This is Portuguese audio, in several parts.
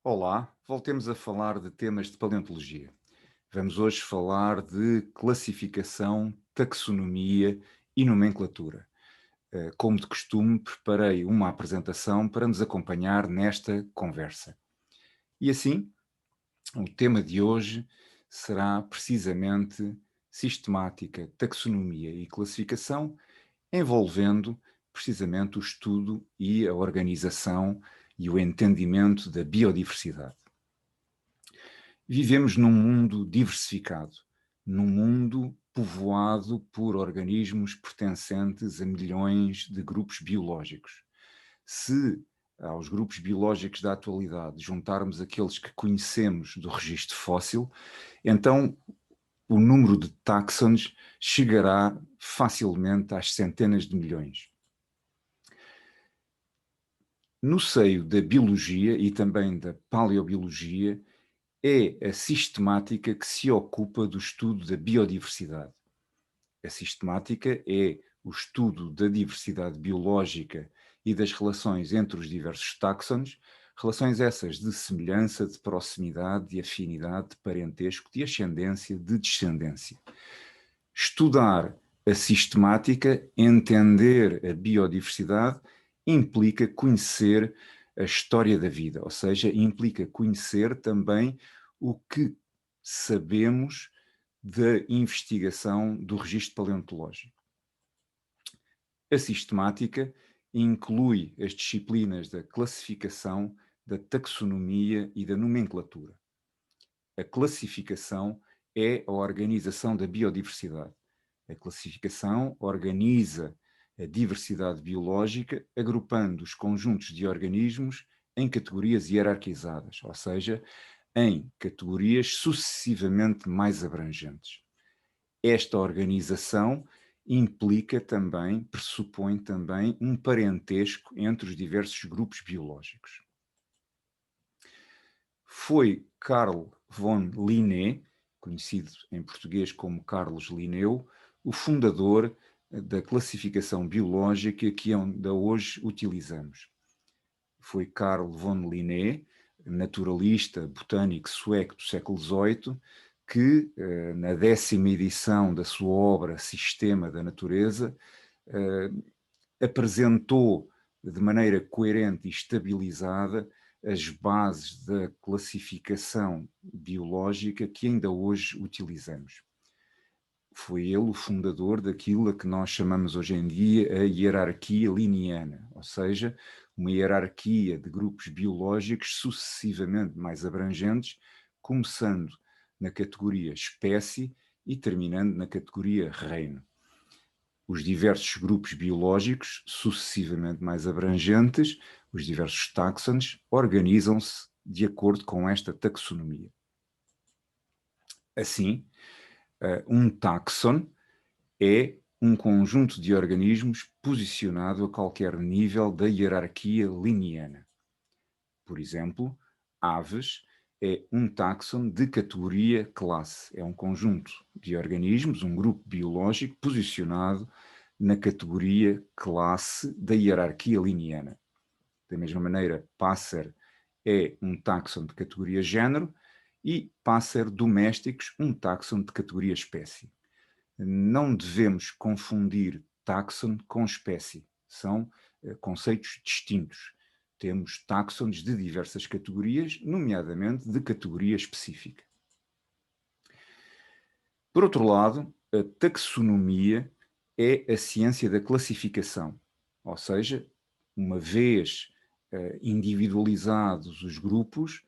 Olá, voltemos a falar de temas de paleontologia. Vamos hoje falar de classificação, taxonomia e nomenclatura. Como de costume, preparei uma apresentação para nos acompanhar nesta conversa. E assim, o tema de hoje será precisamente sistemática, taxonomia e classificação, envolvendo precisamente o estudo e a organização e o entendimento da biodiversidade. Vivemos num mundo diversificado, num mundo povoado por organismos pertencentes a milhões de grupos biológicos. Se aos grupos biológicos da atualidade juntarmos aqueles que conhecemos do registro fóssil, então o número de táxons chegará facilmente às centenas de milhões. No seio da biologia e também da paleobiologia, é a sistemática que se ocupa do estudo da biodiversidade. A sistemática é o estudo da diversidade biológica e das relações entre os diversos táxons, relações essas de semelhança, de proximidade, de afinidade, de parentesco, de ascendência, de descendência. Estudar a sistemática, entender a biodiversidade, implica conhecer a história da vida, ou seja, implica conhecer também o que sabemos da investigação do registro paleontológico. A sistemática inclui as disciplinas da classificação, da taxonomia e da nomenclatura. A classificação é a organização da biodiversidade. A classificação organiza a diversidade biológica, agrupando os conjuntos de organismos em categorias hierarquizadas, ou seja, em categorias sucessivamente mais abrangentes. Esta organização implica também, pressupõe também um parentesco entre os diversos grupos biológicos. Foi Carl von Linné, conhecido em português como Carlos Linneu, o fundador da classificação biológica que ainda hoje utilizamos. Foi Carl von Linné, naturalista botânico sueco do século XVIII, que, na 10ª edição da sua obra Sistema da Natureza, apresentou de maneira coerente e estabilizada as bases da classificação biológica que ainda hoje utilizamos. Foi ele o fundador daquilo a que nós chamamos hoje em dia a hierarquia linneana, ou seja, uma hierarquia de grupos biológicos sucessivamente mais abrangentes, começando na categoria espécie e terminando na categoria reino. Os diversos grupos biológicos, sucessivamente mais abrangentes, os diversos táxons, organizam-se de acordo com esta taxonomia. Assim, um táxon é um conjunto de organismos posicionado a qualquer nível da hierarquia linneana. Por exemplo, aves é um táxon de categoria classe. É um conjunto de organismos, um grupo biológico posicionado na categoria classe da hierarquia linneana. Da mesma maneira, pássaro é um táxon de categoria género e pássaro domésticos, um táxon de categoria espécie. Não devemos confundir táxon com espécie. São conceitos distintos. Temos táxons de diversas categorias, nomeadamente de categoria específica. Por outro lado, a taxonomia é a ciência da classificação, ou seja, uma vez individualizados os grupos,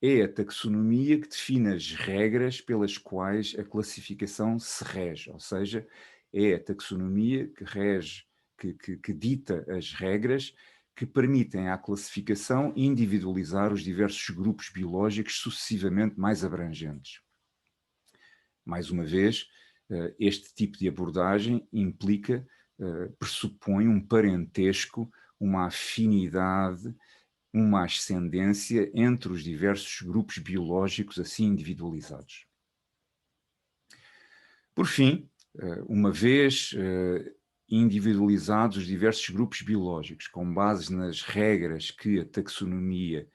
é a taxonomia que define as regras pelas quais a classificação se rege, ou seja, é a taxonomia que rege, que dita as regras que permitem à classificação individualizar os diversos grupos biológicos sucessivamente mais abrangentes. Mais uma vez, este tipo de abordagem implica, pressupõe um parentesco, uma afinidade, uma ascendência entre os diversos grupos biológicos assim individualizados. Por fim, uma vez individualizados os diversos grupos biológicos, com base nas regras que a taxonomia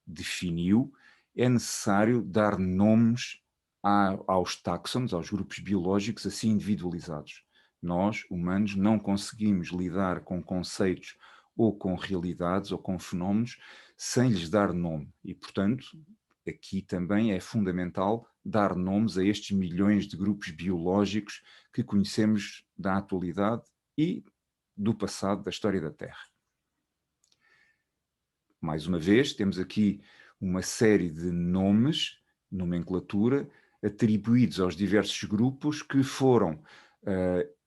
definiu, é necessário dar nomes aos táxons, aos grupos biológicos assim individualizados. Nós, humanos, não conseguimos lidar com conceitos ou com realidades ou com fenómenos sem lhes dar nome. E, portanto, aqui também é fundamental dar nomes a estes milhões de grupos biológicos que conhecemos da atualidade e do passado da história da Terra. Mais uma vez, temos aqui uma série de nomes, nomenclatura, atribuídos aos diversos grupos que foram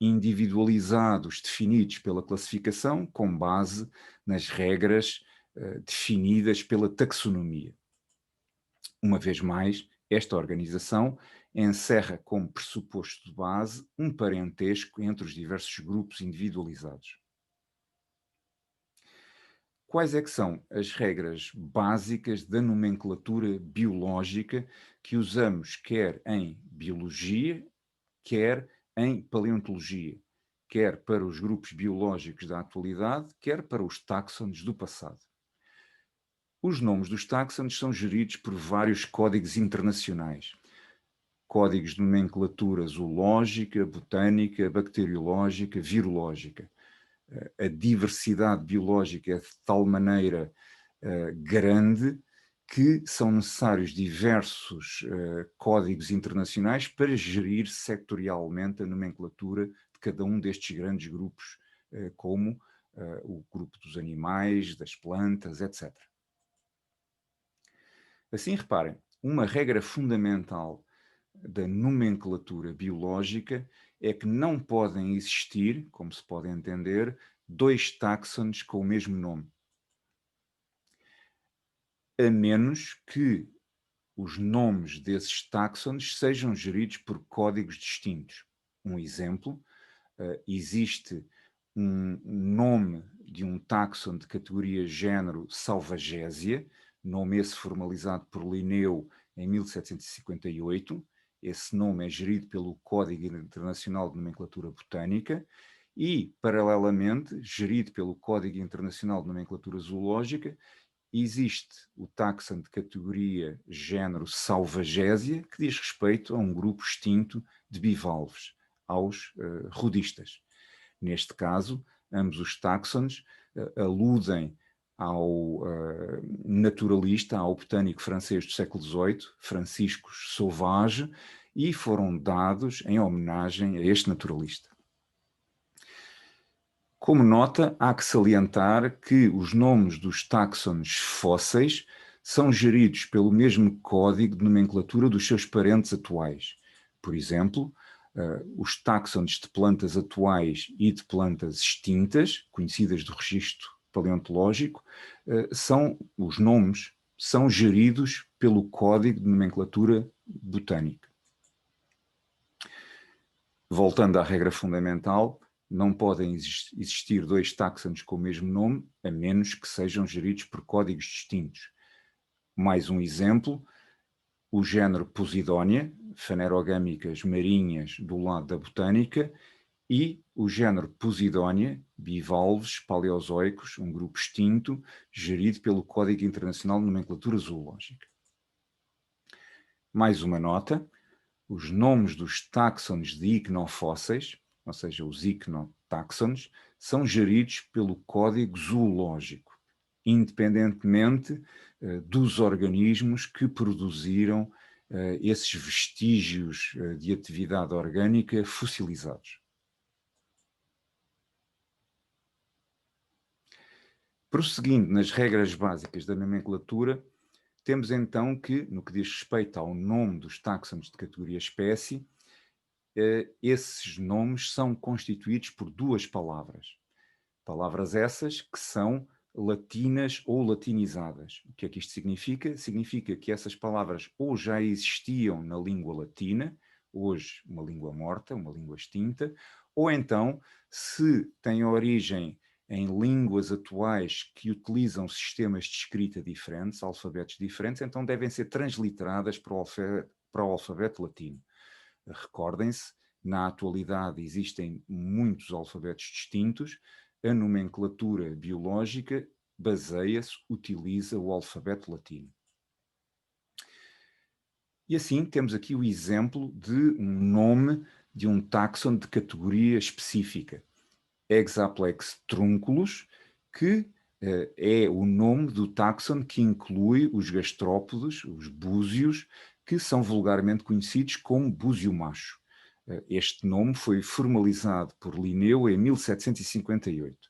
individualizados, definidos pela classificação, com base nas regras definidas pela taxonomia. Uma vez mais, esta organização encerra como pressuposto de base um parentesco entre os diversos grupos individualizados. Quais é que são as regras básicas da nomenclatura biológica que usamos quer em biologia, quer em paleontologia, quer para os grupos biológicos da atualidade, quer para os táxons do passado? Os nomes dos táxons são geridos por vários códigos internacionais. Códigos de nomenclatura zoológica, botânica, bacteriológica, virológica. A diversidade biológica é de tal maneira grande que são necessários diversos códigos internacionais para gerir sectorialmente a nomenclatura de cada um destes grandes grupos, como o grupo dos animais, das plantas, etc. Assim, reparem, uma regra fundamental da nomenclatura biológica é que não podem existir, como se pode entender, dois táxons com o mesmo nome. A menos que os nomes desses táxons sejam geridos por códigos distintos. Um exemplo, existe um nome de um táxon de categoria género Salvagésia, nome esse formalizado por Linneu em 1758. Esse nome é gerido pelo Código Internacional de Nomenclatura Botânica e, paralelamente, gerido pelo Código Internacional de Nomenclatura Zoológica, existe o táxon de categoria género Salvagésia, que diz respeito a um grupo extinto de bivalves, aos rodistas. Neste caso, ambos os táxons aludem ao naturalista, ao botânico francês do século XVIII, Franciscus Sauvage, e foram dados em homenagem a este naturalista. Como nota, há que salientar que os nomes dos táxons fósseis são geridos pelo mesmo código de nomenclatura dos seus parentes atuais. Por exemplo, os táxons de plantas atuais e de plantas extintas, conhecidas do registro paleontológico, os nomes são geridos pelo código de nomenclatura botânica. Voltando à regra fundamental, não podem existir dois táxons com o mesmo nome, a menos que sejam geridos por códigos distintos. Mais um exemplo, o género Posidónia, fanerogâmicas marinhas do lado da botânica, e o género Posidónia, bivalves paleozoicos, um grupo extinto, gerido pelo Código Internacional de Nomenclatura Zoológica. Mais uma nota, os nomes dos táxons de icnofósseis, ou seja, os icnotáxons, são geridos pelo Código Zoológico, independentemente dos organismos que produziram esses vestígios de atividade orgânica fossilizados. Prosseguindo nas regras básicas da nomenclatura, temos então que, no que diz respeito ao nome dos táxons de categoria espécie, esses nomes são constituídos por duas palavras. Palavras essas que são latinas ou latinizadas. O que é que isto significa? Significa que essas palavras ou já existiam na língua latina, hoje uma língua morta, uma língua extinta, ou então, se têm origem em línguas atuais que utilizam sistemas de escrita diferentes, alfabetos diferentes, então devem ser transliteradas para o alfabeto latino. Recordem-se, na atualidade existem muitos alfabetos distintos, a nomenclatura biológica baseia-se, utiliza o alfabeto latino. E assim temos aqui o exemplo de um nome de um táxon de categoria específica, Hexaplex trunculus, que é o nome do táxon que inclui os gastrópodes, os búzios, que são vulgarmente conhecidos como búzio macho. Este nome foi formalizado por Linneu em 1758.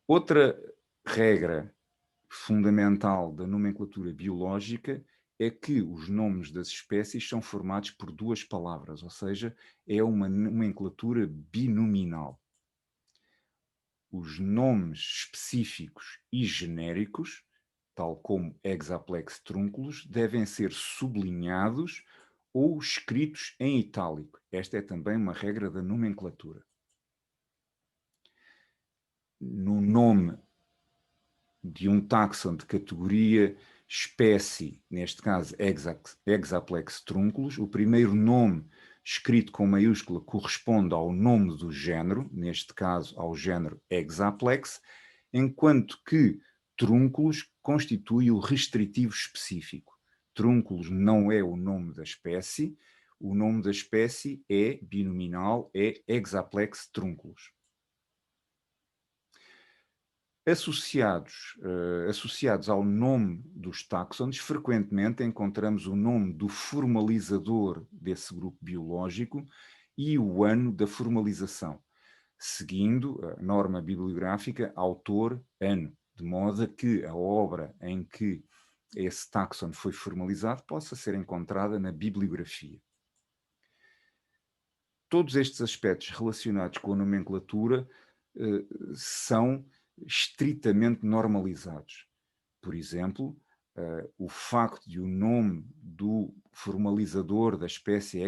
Outra regra fundamental da nomenclatura biológica é que os nomes das espécies são formados por duas palavras, ou seja, é uma nomenclatura binominal. Os nomes específicos e genéricos, tal como Hexaplex trunculus, devem ser sublinhados ou escritos em itálico. Esta é também uma regra da nomenclatura. No nome de um táxon de categoria espécie, neste caso Hexaplex trunculus, o primeiro nome escrito com maiúscula corresponde ao nome do género, neste caso ao género Hexaplex, enquanto que trunculus constitui o restritivo específico. Trunculus não é o nome da espécie, o nome da espécie é binominal, é Hexaplex trunculus. Associados ao nome dos táxons, frequentemente encontramos o nome do formalizador desse grupo biológico e o ano da formalização, seguindo a norma bibliográfica autor-ano, de modo que a obra em que esse táxon foi formalizado possa ser encontrada na bibliografia. Todos estes aspectos relacionados com a nomenclatura são estritamente normalizados. Por exemplo, o facto de o nome do formalizador da espécie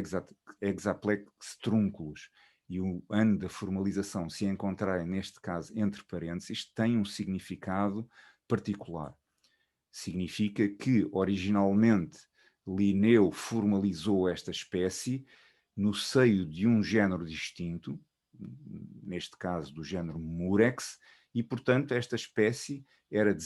Hexaplex trunculus e o ano da formalização se encontrarem, neste caso, entre parênteses, tem um significado particular. Significa que, originalmente, Linneu formalizou esta espécie no seio de um género distinto, neste caso do género Murex, e, portanto, esta espécie era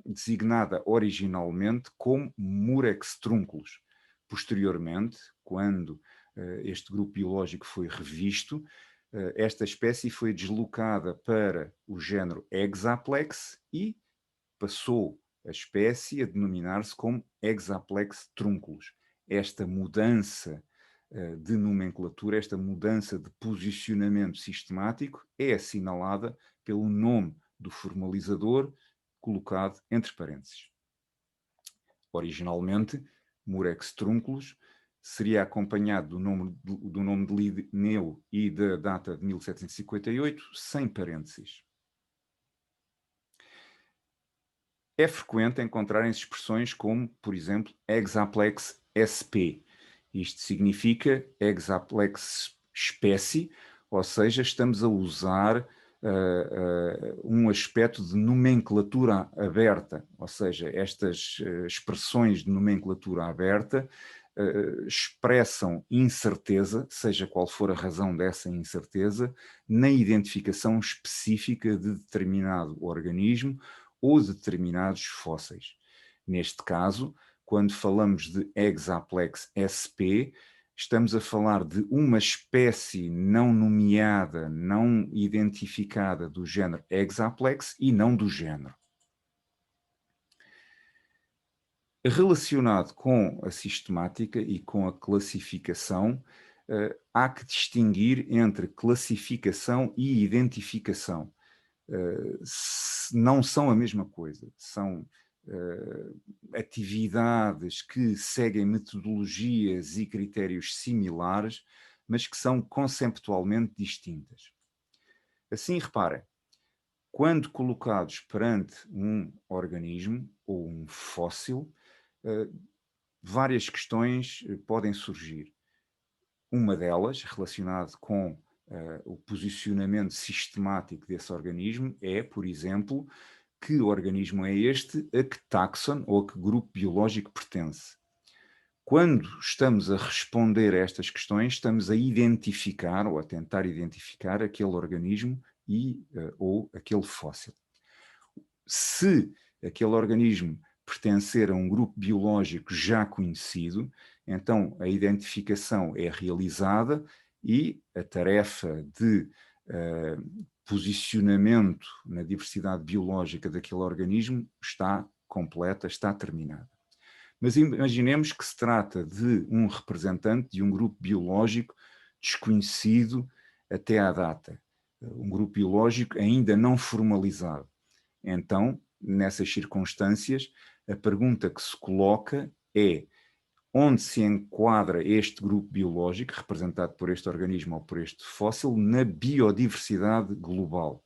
designada originalmente como Murex trunculus. Posteriormente, quando este grupo biológico foi revisto, esta espécie foi deslocada para o género Hexaplex e passou a espécie a denominar-se como Hexaplex trunculus. Esta mudança de nomenclatura, esta mudança de posicionamento sistemático é assinalada pelo nome do formalizador colocado entre parênteses. Originalmente, Murex trunculus seria acompanhado do nome de Linneu e da data de 1758, sem parênteses. É frequente encontrarem-se expressões como, por exemplo, Hexaplex sp. Isto significa Hexaplex espécie, ou seja, estamos a usar um aspecto de nomenclatura aberta, ou seja, estas expressões de nomenclatura aberta expressam incerteza, seja qual for a razão dessa incerteza, na identificação específica de determinado organismo ou de determinados fósseis. Neste caso, quando falamos de Hexaplex sp, estamos a falar de uma espécie não nomeada, não identificada do género Hexaplex e não do género. Relacionado com a sistemática e com a classificação, há que distinguir entre classificação e identificação. Não são a mesma coisa, são atividades que seguem metodologias e critérios similares, mas que são conceptualmente distintas. Assim, reparem, quando colocados perante um organismo ou um fóssil, várias questões podem surgir. Uma delas, relacionada com o posicionamento sistemático desse organismo, é, por exemplo, que organismo é este, a que táxon ou a que grupo biológico pertence. Quando estamos a responder a estas questões, estamos a identificar ou a tentar identificar aquele organismo ou aquele fóssil. Se aquele organismo pertencer a um grupo biológico já conhecido, então a identificação é realizada e a tarefa de posicionamento na diversidade biológica daquele organismo está completa, está terminada. Mas imaginemos que se trata de um representante de um grupo biológico desconhecido até à data, um grupo biológico ainda não formalizado. Então, nessas circunstâncias, a pergunta que se coloca é: onde se enquadra este grupo biológico, representado por este organismo ou por este fóssil, na biodiversidade global?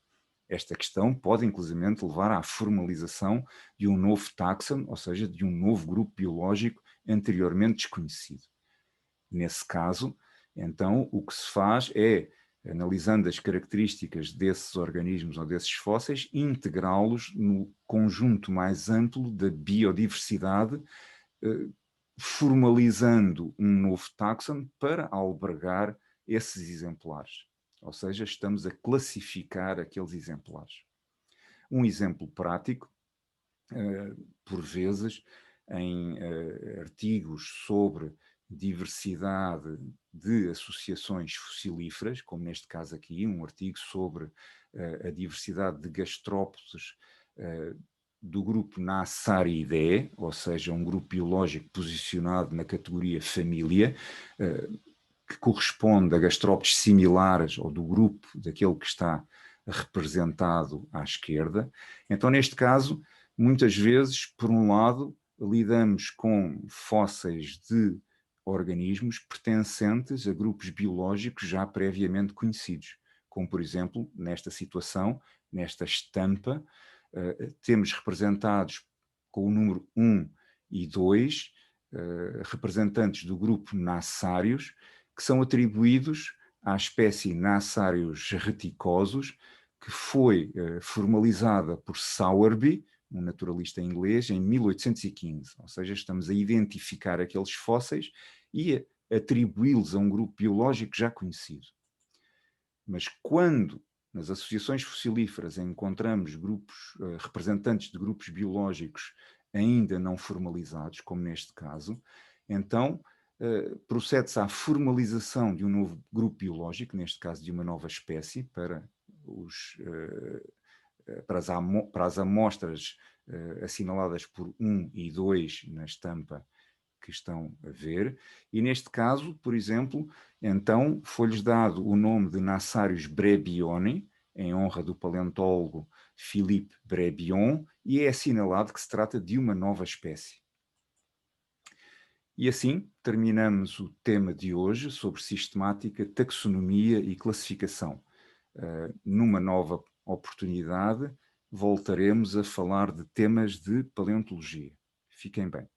Esta questão pode, inclusivamente, levar à formalização de um novo táxon, ou seja, de um novo grupo biológico anteriormente desconhecido. Nesse caso, então, o que se faz é, analisando as características desses organismos ou desses fósseis, integrá-los no conjunto mais amplo da biodiversidade, formalizando um novo táxon para albergar esses exemplares. Ou seja, estamos a classificar aqueles exemplares. Um exemplo prático, por vezes, em artigos sobre diversidade de associações fossilíferas, como neste caso aqui, um artigo sobre a diversidade de gastrópodes do grupo Nassaridae, ou seja, um grupo biológico posicionado na categoria família, que corresponde a gastrópodes similares ou do grupo daquele que está representado à esquerda. Então, neste caso, muitas vezes, por um lado, lidamos com fósseis de organismos pertencentes a grupos biológicos já previamente conhecidos, como, por exemplo, nesta situação, nesta estampa, temos representados com o número 1 e 2, representantes do grupo Nassarius, que são atribuídos à espécie Nassarius reticosus, que foi formalizada por Sowerby, um naturalista inglês, em 1815. Ou seja, estamos a identificar aqueles fósseis e a atribuí-los a um grupo biológico já conhecido. Mas quando nas associações fossilíferas encontramos grupos, representantes de grupos biológicos ainda não formalizados, como neste caso, então procede-se à formalização de um novo grupo biológico, neste caso de uma nova espécie, para as amostras assinaladas por 1 e 2 na estampa que estão a ver, e neste caso, por exemplo, então foi-lhes dado o nome de Nassarius brebioni, em honra do paleontólogo Philippe Brebion, e é assinalado que se trata de uma nova espécie. E assim terminamos o tema de hoje sobre sistemática, taxonomia e classificação. Numa nova oportunidade, voltaremos a falar de temas de paleontologia. Fiquem bem.